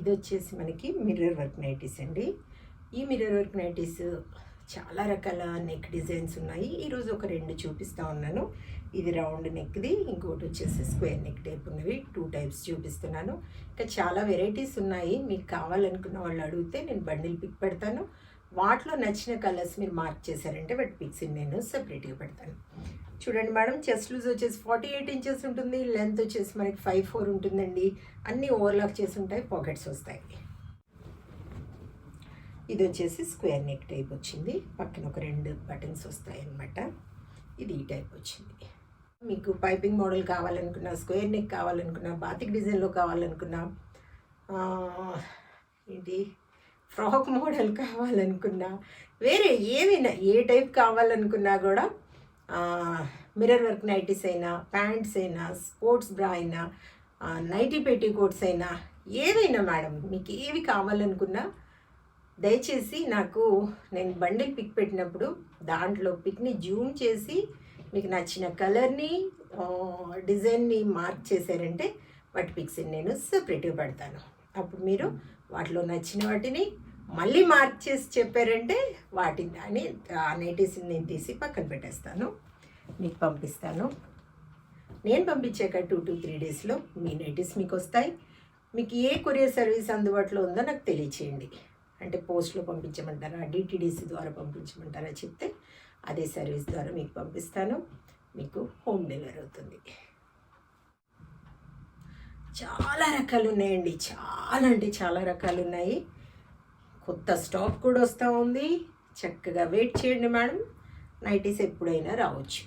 ఇది వచ్చేసి మనకి మిర్రర్ వర్క్ నైటీస్ అండి. ఈ మిర్రర్ వర్క్ నైటీస్ చాలా రకాల నెక్ డిజైన్స్ ఉన్నాయి. ఈరోజు ఒక 2 చూపిస్తూ ఉన్నాను. ఇది రౌండ్ నెక్ది, ఇంకోటి వచ్చేసి స్క్వేర్ నెక్ టైప్ ఉన్నవి 2 టైప్స్ చూపిస్తున్నాను. ఇంకా చాలా వెరైటీస్ ఉన్నాయి. మీకు కావాలనుకున్న వాళ్ళు అడిగితే నేను బండిల్ పిక్ పెడతాను. వాటిలో నచ్చిన కలర్స్ మీరు మార్క్ చేశారంటే వాటి పిక్స్ నేను సెపరేట్గా పెడతాను. చూడండి మేడం, చెస్ట్ లూజ్ వచ్చేసి 48 ఇంచెస్ ఉంటుంది. లెంత్ వచ్చేసి మనకి 5'4" ఉంటుందండి. అన్నీ ఓవర్లాక్ చేసి ఉంటాయి, పాకెట్స్ వస్తాయి. ఇది వచ్చేసి స్క్వేర్ నెక్ టైప్ వచ్చింది. పక్కన ఒక 2 బటన్స్ వస్తాయి అన్నమాట. ఇది ఈ టైప్ వచ్చింది. మీకు పైపింగ్ మోడల్ కావాలనుకున్నా, స్క్వేర్ నెక్ కావాలనుకున్నా, బాతిక్ డిజైన్లో కావాలనుకున్నా, ఫ్రాక్ మోడల్ కావాలనుకున్నా, వేరే ఏమైనా ఏ టైప్ కావాలనుకున్నా కూడా మిర్రర్ వర్క్ నైటీస్ అయినా, ప్యాంట్స్ అయినా, స్పోర్ట్స్ బ్రా అయినా, నైటీ పెట్టికోట్స్ అయినా, ఏవైనా మేడం మీకు ఏవి కావాలనుకున్నా దయచేసి నాకు నేను బండిల్ పిక్ పెట్టినప్పుడు దాంట్లో పిక్ని జూమ్ చేసి మీకు నచ్చిన కలర్ని, డిజైన్ని మార్క్ చేశారంటే వాటి పిక్స్ని నేను సపరేట్గా పెడతాను. అప్పుడు మీరు వాటిలో నచ్చిన వాటిని మళ్ళీ మార్క్ చేసి చెప్పారంటే వాటిని నైటీస్ని నేను తీసి పక్కన పెట్టేస్తాను, మీకు పంపిస్తాను. నేను పంపించాక 2 to 3 డేస్లో మీ నైటీస్ మీకు వస్తాయి. మీకు ఏ కొరియర్ సర్వీస్ అందుబాటులో ఉందో నాకు తెలియచేయండి. అంటే పోస్ట్లో పంపించమంటారా, డిటిడిసి ద్వారా పంపించమంటారా చెప్తే అదే సర్వీస్ ద్వారా మీకు పంపిస్తాను. మీకు హోమ్ డెలివరీ అవుతుంది. చాలా రకాలు ఉన్నాయండి, చాలా అంటే చాలా రకాలు ఉన్నాయి. కొత్త స్టాక్ కూడా వస్తూ ఉంది. చక్కగా వెయిట్ చేయండి మేడం, నైటీస్ ఎప్పుడైనా రావచ్చు.